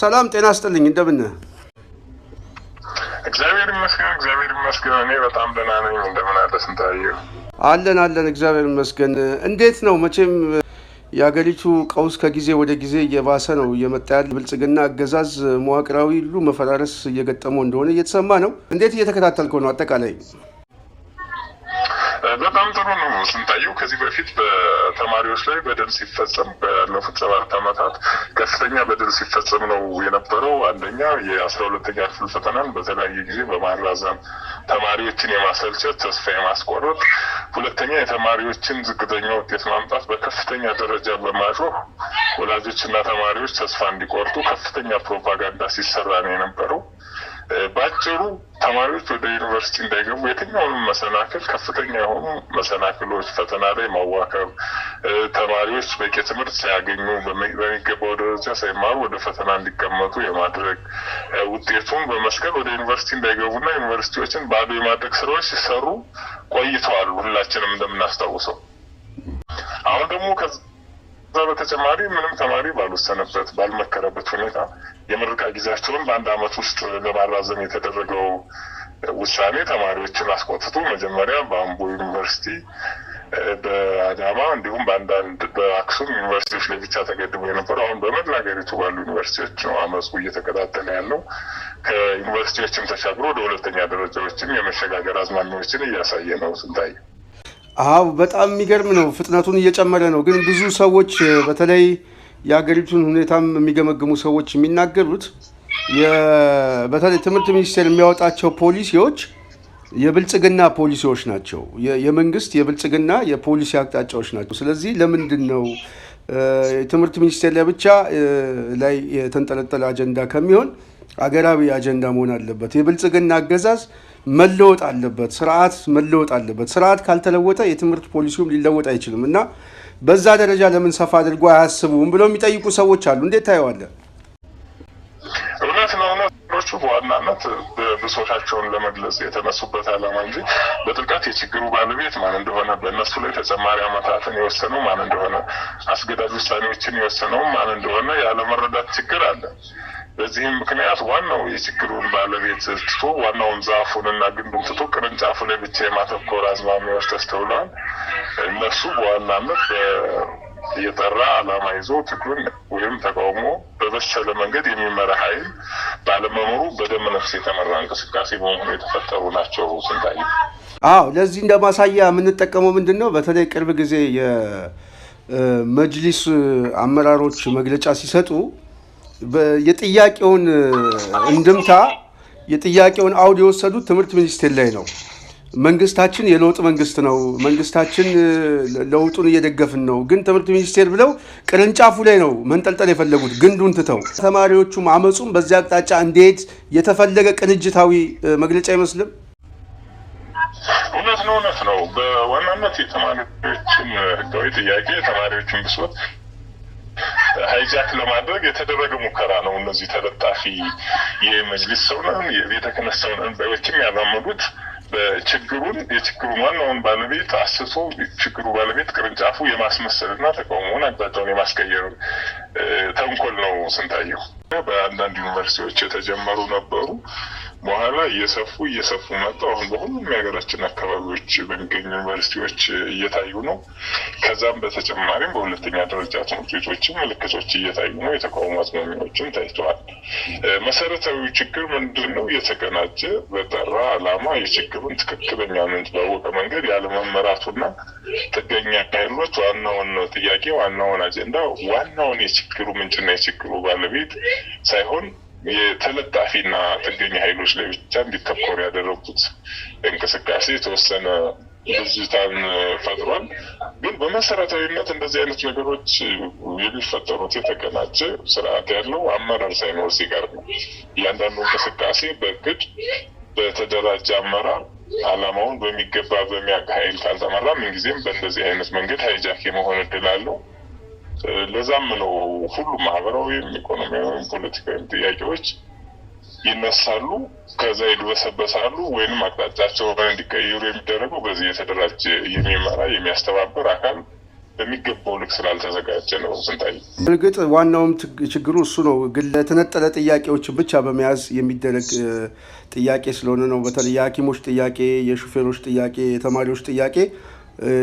ሰላም ጤና ይስጥልኝ እንደምን እግዚአብሔር ይመስገን እኔ በጣም ደህና ነኝ እንደምን አለ ስንታየው አለን እግዚአብሔር ይመስገን እንዴት ነው መቼም ያገሪቱ ቀውስ ከጊዜ ወደ ጊዜ እየባሰ ነው እየመጣ ያለ ብልጽግና አገዛዝ መዋቅራዊ ሁሉ መፈራረስ እየገጠመው እንደሆነ እየተሰማ ነው እንዴት እየተከታተልከው ነው አጠቃላይ በጣም ጥሩ ነው ስንታየው ከዚህ በፊት በተማሪዎች ላይ በደል ሲፈጸም ባለፉት 7 ዓመታት ከፍተኛ በደል ሲፈጸም ነው የነበረው አንደኛ የ12ኛ ክፍል ፈተናን በተለያየ ጊዜ በማራዘም ተማሪዎችን የማሰልቸት ተስፋ የማስቆረጥ ሁለተኛ የተማሪዎችን ዝቅተኛ ውጤት ማምጣት በከፍተኛ ደረጃ በማሾህ ወላጆችና ተማሪዎች ተስፋ እንዲቆርጡ ከፍተኛ ፕሮፓጋንዳ ሲሰራ ነው የነበረው ባጭሩ ተማሪዎች ወደ ዩኒቨርሲቲ እንዳይገቡ የትኛውንም መሰናክል ከፍተኛ የሆኑ መሰናክሎች ፈተና ላይ ማዋከብ ተማሪዎች በቂ ትምህርት ሳያገኙ በሚገባው ደረጃ ሳይማሩ ወደ ፈተና እንዲቀመጡ የማድረግ ውጤቱን በመስቀል ወደ ዩኒቨርሲቲ እንዳይገቡና ዩኒቨርሲቲዎችን ባዶ የማድረግ ስራዎች ሲሰሩ ቆይተዋል ሁላችንም እንደምናስታውሰው አሁን ደግሞ በተጨማሪ ምንም ተማሪ ባልወሰነበት ባልመከረበት ሁኔታ የምርቃ ጊዜያቸውን በአንድ አመት ውስጥ ለማራዘም የተደረገው ውሳኔ ተማሪዎችን አስቆጥቶ መጀመሪያ በአምቦ ዩኒቨርሲቲ በአዳማ እንዲሁም በአንዳንድ በአክሱም ዩኒቨርሲቲዎች ላይ ብቻ ተገድቦ የነበረው አሁን በመላ ሀገሪቱ ባሉ ዩኒቨርሲቲዎች ነው አመፁ እየተቀጣጠለ ያለው ከዩኒቨርሲቲዎችም ተሻግሮ ወደ ሁለተኛ ደረጃዎችም የመሸጋገር አዝማሚያዎችን እያሳየ ነው ስንታይ አው በጣም የሚገርም ነው ፍጥነቱን እየጨመረ ነው ግን ብዙ ሰዎች በተለይ የሀገሪቱን ሁኔታም የሚገመግሙ ሰዎች የሚናገሩት በተለይ ትምህርት ሚኒስቴር የሚያወጣቸው ፖሊሲዎች የብልጽግና ፖሊሲዎች ናቸው የመንግስት የብልጽግና የፖሊሲ አቅጣጫዎች ናቸው ስለዚህ ለምንድን ነው የትምህርት ሚኒስቴር ለብቻ ላይ የተንጠለጠለ አጀንዳ ከሚሆን አገራዊ አጀንዳ መሆን አለበት የብልጽግና አገዛዝ መለወጥ አለበት ስርዓት መለወጥ አለበት ስርዓት ካልተለወጠ የትምህርት ፖሊሲውም ሊለወጥ አይችልም እና በዛ ደረጃ ለምን ሰፋ አድርጎ አያስቡም ብለው የሚጠይቁ ሰዎች አሉ እንዴት ታየዋለህ እውነት ነው በዋናነት ብሶታቸውን ለመግለጽ የተነሱበት ዓላማ እንጂ በጥልቀት የችግሩ ባለቤት ማን እንደሆነ በእነሱ ላይ ተጨማሪ ዓመታትን የወሰነው ማን እንደሆነ አስገዳጅ ውሳኔዎችን የወሰነው ማን እንደሆነ ያለመረዳት ችግር አለ በዚህም ምክንያት ዋናው የችግሩን ባለቤት ትቶ ዋናውን ዛፉንና ግንዱን ትቶ ቅርንጫፉ ላይ ብቻ የማተኮር አዝማሚያዎች ተስተውለዋል እነሱ በዋናነት የጠራ ዓላማ ይዞ ትግሉን ወይም ተቃውሞ በበሰለ መንገድ የሚመራ ኃይል ባለመኖሩ በደም ነፍስ የተመራ እንቅስቃሴ በመሆኑ የተፈጠሩ ናቸው ስንታይ ለዚህ እንደማሳያ የምንጠቀመው ምንድነው በተለይ ቅርብ ጊዜ የመጅሊስ አመራሮች መግለጫ ሲሰጡ የጥያቄውን እንድምታ የጥያቄውን አውዲዮ ወሰዱት ትምህርት ሚኒስቴር ላይ ነው መንግስታችን የለውጥ መንግስት ነው መንግስታችን ለውጡን እየደገፍን ነው ግን ትምህርት ሚኒስቴር ብለው ቅርንጫፉ ላይ ነው መንጠልጠል የፈለጉት ግንዱን ትተው ተማሪዎቹም አመጹም በዚያ አቅጣጫ እንዴት የተፈለገ ቅንጅታዊ መግለጫ አይመስልም እውነት ነው በዋናነት የተማሪዎችን ህጋዊ ጥያቄ የተማሪዎችን ብሶት ሃይጃክ ለማድረግ የተደረገ ሙከራ ነው እነዚህ ተለጣፊ የመጅሊስ ሰውነን የቤተ ክህነት ሰውነን በወጭም ያራመዱት የችግሩን ዋናውን ባለቤት አስሶ ችግሩ ባለቤት ቅርንጫፉ የማስመሰልና ተቃውሞውን አቅጣጫውን የማስቀየር ተንኮል ነው ስንታየው በአንዳንድ ዩኒቨርሲቲዎች የተጀመሩ ነበሩ በኋላ እየሰፉ መጡ አሁን በሁሉም የሀገራችን አካባቢዎች በሚገኙ ዩኒቨርሲቲዎች እየታዩ ነው ከዛም በተጨማሪም በሁለተኛ ደረጃ ትምህርት ቤቶችም ምልክቶች እየታዩ ነው የተቃውሞ አዝማሚያዎችም ታይተዋል መሰረታዊ ችግር ምንድነው የተቀናጀ በጠራ ዓላማ የችግሩን ትክክለኛ ምንጭ ባወቀ መንገድ ያለመመራቱና ጥገኛ ኃይሎች ዋናውን ጥያቄ ዋናውን አጀንዳ ዋናውን የችግሩ ምንጭና የችግሩ ባለቤት ሳይሆን የተለጣፊና ጥገኛ ኃይሎች ላይ ብቻ እንዲተኮር ያደረጉት እንቅስቃሴ የተወሰነ ብዥታን ፈጥሯል ግን በመሰረታዊነት እንደዚህ አይነት ነገሮች የሚፈጠሩት የተቀናጀ ስርዓት ያለው አመራር ሳይኖር ሲቀር ነው እያንዳንዱ እንቅስቃሴ በእቅድ በተደራጀ አመራር ዓላማውን በሚገባ በሚያውቅ ኃይል ካልተመራ ምንጊዜም በእንደዚህ አይነት መንገድ ሃይጃክ የመሆን እድል አለው ለዛም ነው ሁሉም ማህበራዊ ኢኮኖሚያዊ ፖለቲካዊ ጥያቄዎች ይነሳሉ ከዛ ይድበሰበሳሉ ወይንም አቅጣጫቸው እንዲቀየሩ የሚደረገው በዚህ የተደራጀ የሚመራ የሚያስተባብር አካል በሚገባው ልክ ስላልተዘጋጀ ነው። ስንታይ እርግጥ ዋናውም ችግሩ እሱ ነው። ግን ለተነጠለ ጥያቄዎችን ብቻ በመያዝ የሚደረግ ጥያቄ ስለሆነ ነው። በተለይ የሐኪሞች ጥያቄ፣ የሹፌሮች ጥያቄ፣ የተማሪዎች ጥያቄ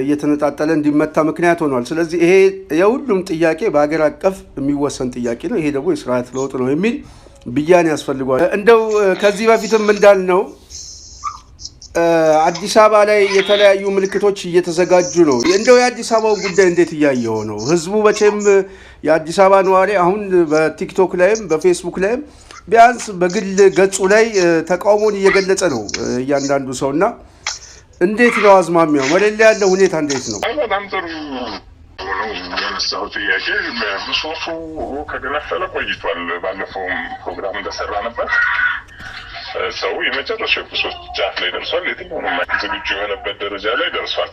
እየተነጣጠለ እንዲመታ ምክንያት ሆኗል። ስለዚህ ይሄ የሁሉም ጥያቄ በሀገር አቀፍ የሚወሰን ጥያቄ ነው። ይሄ ደግሞ የስርዓት ለውጥ ነው የሚል ብያኔ ያስፈልገዋል። እንደው ከዚህ በፊትም እንዳልነው አዲስ አበባ ላይ የተለያዩ ምልክቶች እየተዘጋጁ ነው። እንደው የአዲስ አበባው ጉዳይ እንዴት እያየው ነው? ህዝቡ መቼም የአዲስ አበባ ነዋሪ አሁን በቲክቶክ ላይም በፌስቡክ ላይም ቢያንስ በግል ገጹ ላይ ተቃውሞን እየገለጸ ነው እያንዳንዱ ሰው እና እንዴት ነው አዝማሚያው? መሬት ላይ ያለው ሁኔታ እንዴት ነው? በጣም ጥሩ ያነሳው ጥያቄ ብሶቱ ከገነፈለ ቆይቷል። ባለፈውም ፕሮግራም እንደሰራ ነበር። ሰው የመጨረሻው ብሶት ጫፍ ላይ ደርሷል። የትኛውም ዝግጁ የሆነበት ደረጃ ላይ ደርሷል።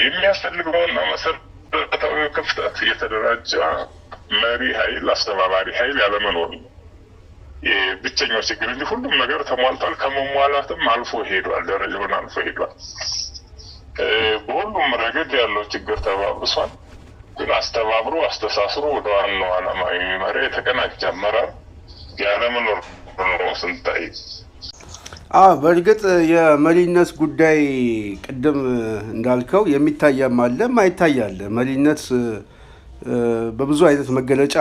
የሚያስፈልገውና መሰረታዊ ክፍተት የተደራጀ መሪ ኃይል፣ አስተባባሪ ኃይል ያለመኖር ነው። ብቸኛው ችግር እንጂ ሁሉም ነገር ተሟልቷል። ከመሟላትም አልፎ ሄዷል፣ ደረጃውን አልፎ ሄዷል። በሁሉም ረገድ ያለው ችግር ተባብሷል። ግን አስተባብሮ አስተሳስሮ ወደ ዋናው ዓላማ የሚመራ የተቀናጀ አመራር ያለመኖር ነው ስንታይ። በእርግጥ የመሪነት ጉዳይ ቅድም እንዳልከው የሚታያም አለ ማይታያል። መሪነት በብዙ አይነት መገለጫ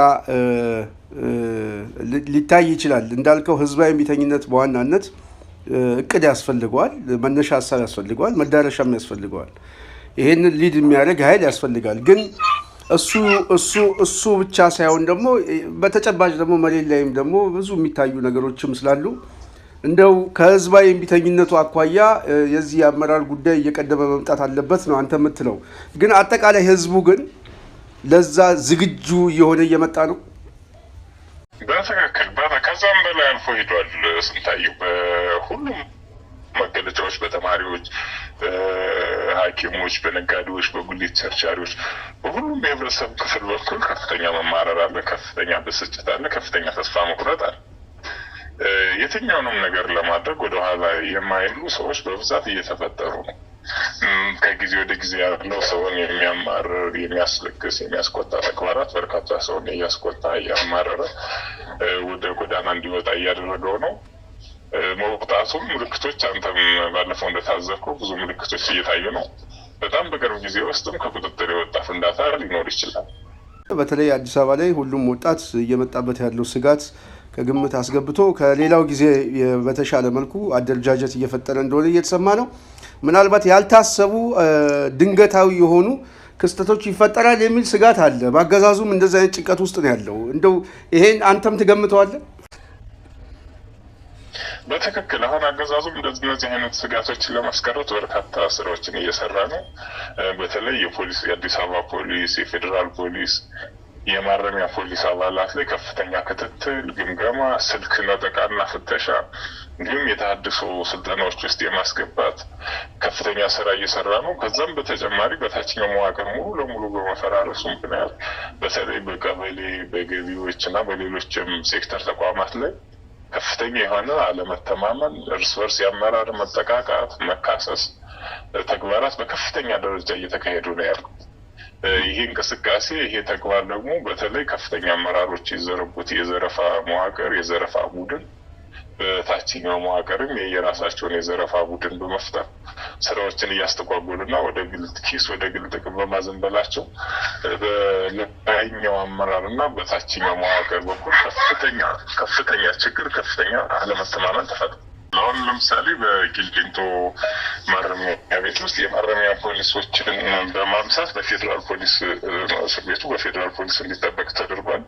ሊታይ ይችላል። እንዳልከው ህዝባዊ እምቢተኝነት በዋናነት እቅድ ያስፈልገዋል፣ መነሻ ሀሳብ ያስፈልገዋል፣ መዳረሻም ያስፈልገዋል። ይሄንን ሊድ የሚያደርግ ኃይል ያስፈልጋል። ግን እሱ ብቻ ሳይሆን ደግሞ በተጨባጭ ደግሞ መሬት ላይም ደግሞ ብዙ የሚታዩ ነገሮችም ስላሉ እንደው ከህዝባዊ እምቢተኝነቱ አኳያ የዚህ የአመራር ጉዳይ እየቀደመ መምጣት አለበት ነው አንተ የምትለው። ግን አጠቃላይ ህዝቡ ግን ለዛ ዝግጁ እየሆነ እየመጣ ነው። በትክክል ከዛም በላይ አልፎ ሄዷል። ስንታየው በሁሉም መገለጫዎች፣ በተማሪዎች፣ በሐኪሞች፣ በነጋዴዎች፣ በጉሊት ቸርቻሪዎች፣ በሁሉም የህብረተሰብ ክፍል በኩል ከፍተኛ መማረር አለ፣ ከፍተኛ ብስጭት አለ፣ ከፍተኛ ተስፋ መቁረጥ አለ። የትኛውንም ነገር ለማድረግ ወደኋላ የማይሉ ሰዎች በብዛት እየተፈጠሩ ነው። ከጊዜ ወደ ጊዜ ያለው ሰውን የሚያማርር፣ የሚያስለቅስ፣ የሚያስቆጣ ተግባራት በርካታ ሰውን እያስቆጣ እያማረረ ወደ ጎዳና እንዲወጣ እያደረገው ነው። መውጣቱም ምልክቶች አንተም ባለፈው እንደታዘብከው ብዙ ምልክቶች እየታዩ ነው። በጣም በቅርብ ጊዜ ውስጥም ከቁጥጥር የወጣ ፍንዳታ ሊኖር ይችላል። በተለይ አዲስ አበባ ላይ ሁሉም ወጣት እየመጣበት ያለው ስጋት ከግምት አስገብቶ ከሌላው ጊዜ በተሻለ መልኩ አደረጃጀት እየፈጠረ እንደሆነ እየተሰማ ነው። ምናልባት ያልታሰቡ ድንገታዊ የሆኑ ክስተቶች ይፈጠራል የሚል ስጋት አለ። በአገዛዙም እንደዚህ አይነት ጭንቀት ውስጥ ነው ያለው። እንደው ይሄን አንተም ትገምተዋለህ? በትክክል አሁን አገዛዙም እንደዚህ አይነት ስጋቶችን ለማስቀረት በርካታ ስራዎችን እየሰራ ነው። በተለይ የፖሊስ፣ የአዲስ አበባ ፖሊስ፣ የፌዴራል ፖሊስ፣ የማረሚያ ፖሊስ አባላት ላይ ከፍተኛ ክትትል፣ ግምገማ፣ ስልክ ነጠቃና ፍተሻ እንዲሁም የተሃድሶ ስልጠናዎች ውስጥ የማስገባት ከፍተኛ ስራ እየሰራ ነው። ከዛም በተጨማሪ በታችኛው መዋቅር ሙሉ ለሙሉ በመፈራረሱ ምክንያት በተለይ በቀበሌ፣ በገቢዎች እና በሌሎችም ሴክተር ተቋማት ላይ ከፍተኛ የሆነ አለመተማመን፣ እርስ በርስ የአመራር መጠቃቃት፣ መካሰስ ተግባራት በከፍተኛ ደረጃ እየተካሄዱ ነው ያሉት። ይሄ እንቅስቃሴ ይሄ ተግባር ደግሞ በተለይ ከፍተኛ አመራሮች የዘረጉት የዘረፋ መዋቅር የዘረፋ ቡድን በታችኛው መዋቅርም የራሳቸውን የዘረፋ ቡድን በመፍጠር ስራዎችን እያስተጓጎሉና ወደ ግል ኪስ ወደ ግል ጥቅም በማዘንበላቸው በላይኛው አመራርና በታችኛው መዋቅር በኩል ከፍተኛ ችግር ከፍተኛ አለመተማመን ተፈጥሯል። አሁን ለምሳሌ በቂሊንጦ ማረሚያ ቤት ውስጥ የማረሚያ ፖሊሶችን በማምሳት በፌዴራል ፖሊስ እስር ቤቱ በፌዴራል ፖሊስ እንዲጠበቅ ተደርጓል።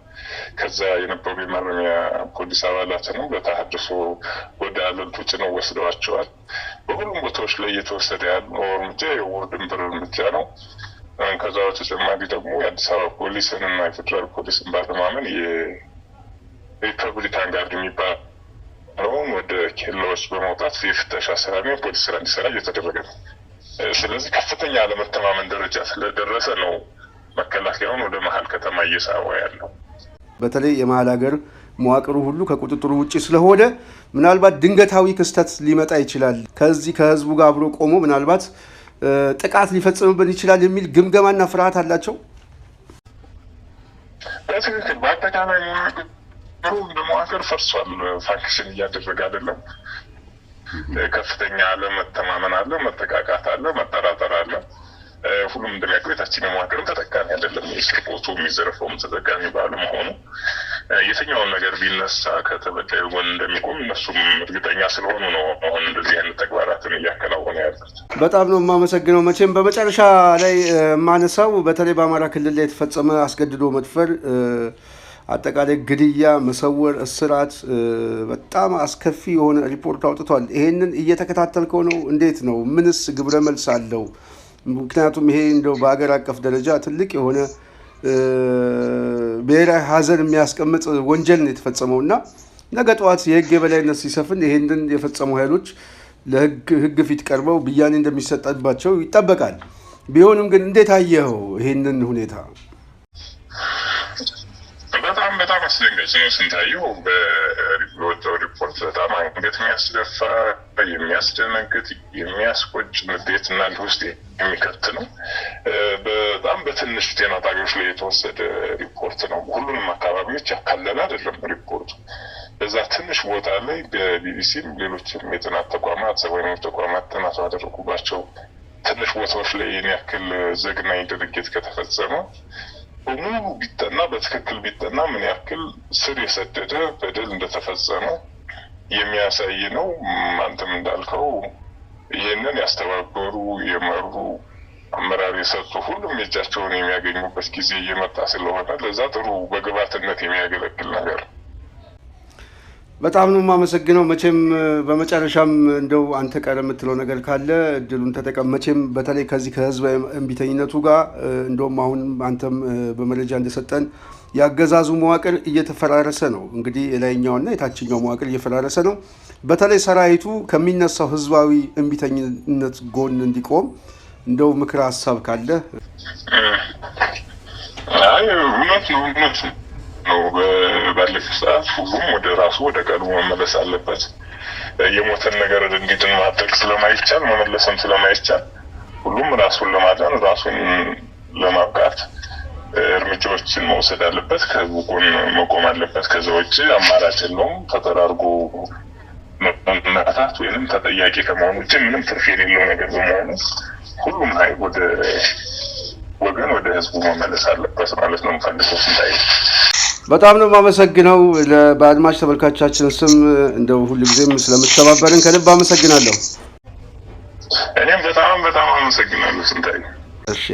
ከዛ የነበሩ የማረሚያ ፖሊስ አባላትንም በተሃድሶ ወደ አለልቱ ጭነው ወስደዋቸዋል። በሁሉም ቦታዎች ላይ እየተወሰደ ያለው እርምጃ የወር ድንበር እርምጃ ነው። ከዛ በተጨማሪ ደግሞ የአዲስ አበባ ፖሊስን እና የፌዴራል ፖሊስን ባለማመን የሪፐብሊካን ጋርድ የሚባል ወደ ኬላዎች በመውጣት የፍተሻ ስራ ነው የፖሊስ ስራ እንዲሰራ እየተደረገ ነው። ስለዚህ ከፍተኛ አለመተማመን ደረጃ ስለደረሰ ነው መከላከያውን ወደ መሀል ከተማ እየሳበ ያለው። በተለይ የመሀል ሀገር መዋቅሩ ሁሉ ከቁጥጥሩ ውጭ ስለሆነ ምናልባት ድንገታዊ ክስተት ሊመጣ ይችላል። ከዚህ ከህዝቡ ጋር አብሮ ቆሞ ምናልባት ጥቃት ሊፈጽምብን ይችላል የሚል ግምገማና ፍርሃት አላቸው። በትክክል በአጠቃላይ መዋቅር ፈርሷል። ፋንክሽን እያደረገ አይደለም። ከፍተኛ አለመተማመን አለ፣ መጠቃቃት አለ፣ መጠራጠር አለ። ሁሉም እንደሚያውቀው የታችኛው መዋቅርም ተጠቃሚ አይደለም። የስርቆቱ የሚዘረፈውም ተጠቃሚ ባለመሆኑ የትኛውን ነገር ቢነሳ ከተበዳዩ ጎን እንደሚቆም እነሱም እርግጠኛ ስለሆኑ ነው አሁን እንደዚህ አይነት ተግባራትን እያከናወኑ ያሉት። በጣም ነው የማመሰግነው። መቼም በመጨረሻ ላይ የማነሳው በተለይ በአማራ ክልል ላይ የተፈጸመ አስገድዶ መድፈር፣ አጠቃላይ ግድያ፣ መሰወር፣ እስራት በጣም አስከፊ የሆነ ሪፖርት አውጥቷል። ይሄንን እየተከታተልከው ነው? እንዴት ነው? ምንስ ግብረ መልስ አለው? ምክንያቱም ይሄ እንደው በአገር አቀፍ ደረጃ ትልቅ የሆነ ብሔራዊ ሀዘን የሚያስቀምጥ ወንጀል ነው የተፈጸመው እና ነገ ጠዋት የህግ የበላይነት ሲሰፍን ይሄንን የፈጸሙ ኃይሎች ለህግ ፊት ቀርበው ብያኔ እንደሚሰጣባቸው ይጠበቃል። ቢሆንም ግን እንዴት አየኸው ይሄንን ሁኔታ? በጣም አስደንጋጭ ነው። ስንታየው በወጣው ሪፖርት በጣም አንገት የሚያስደፋ፣ የሚያስደነግጥ፣ የሚያስቆጭ፣ ንዴትና ውስጥ የሚከት ነው። በጣም በትንሽ ጤና ጣቢያዎች ላይ የተወሰደ ሪፖርት ነው። ሁሉንም አካባቢዎች ያካለለ አይደለም ሪፖርቱ። በዛ ትንሽ ቦታ ላይ በቢቢሲም ሌሎችም የጥናት ተቋማት ሰብአዊ መብት ተቋማት ጥናት ባደረጉባቸው ትንሽ ቦታዎች ላይ ይህን ያክል ዘግናኝ ድርጊት ከተፈጸመ በሙሉ ቢጠና በትክክል ቢጠና ምን ያክል ስር የሰደደ በደል እንደተፈጸመ የሚያሳይ ነው። አንተም እንዳልከው ይህንን ያስተባበሩ የመሩ አመራር የሰጡ ሁሉም የእጃቸውን የሚያገኙበት ጊዜ እየመጣ ስለሆነ ለዛ ጥሩ በግብዓትነት የሚያገለግል ነገር። በጣም ነው የማመሰግነው። መቼም በመጨረሻም እንደው አንተ ቀረ የምትለው ነገር ካለ እድሉን ተጠቀም። መቼም በተለይ ከዚህ ከህዝባዊ እምቢተኝነቱ ጋር እንደውም አሁን አንተም በመረጃ እንደሰጠን ያገዛዙ መዋቅር እየተፈራረሰ ነው። እንግዲህ የላይኛውና የታችኛው መዋቅር እየፈራረሰ ነው። በተለይ ሰራዊቱ ከሚነሳው ህዝባዊ እምቢተኝነት ጎን እንዲቆም እንደው ምክር ሀሳብ ካለ? እውነት ነው ባለፈው ሰዓት ሁሉም ወደ ራሱ ወደ ቀልቡ መመለስ አለበት። የሞተን ነገር እንዲድን ማድረግ ስለማይቻል መመለስም ስለማይቻል ሁሉም ራሱን ለማዳን ራሱን ለማብቃት እርምጃዎችን መውሰድ አለበት። ከህዝቡ ጎን መቆም አለበት። ከዛ ውጭ አማራጭ የለውም። ተጠራርጎ መመታት ወይንም ተጠያቂ ከመሆኑ ውጭ ምንም ትርፍ የሌለው ነገር በመሆኑ ሁሉም ኃይል ወደ ወገን ወደ ህዝቡ መመለስ አለበት ማለት ነው የምፈልገው። ስንታይ በጣም ነው የማመሰግነው። በአድማጭ ተመልካቾቻችን ስም እንደው ሁልጊዜም ስለምትተባበርን ከልብ አመሰግናለሁ። እኔም በጣም አመሰግናለሁ ስንታይ። እሺ።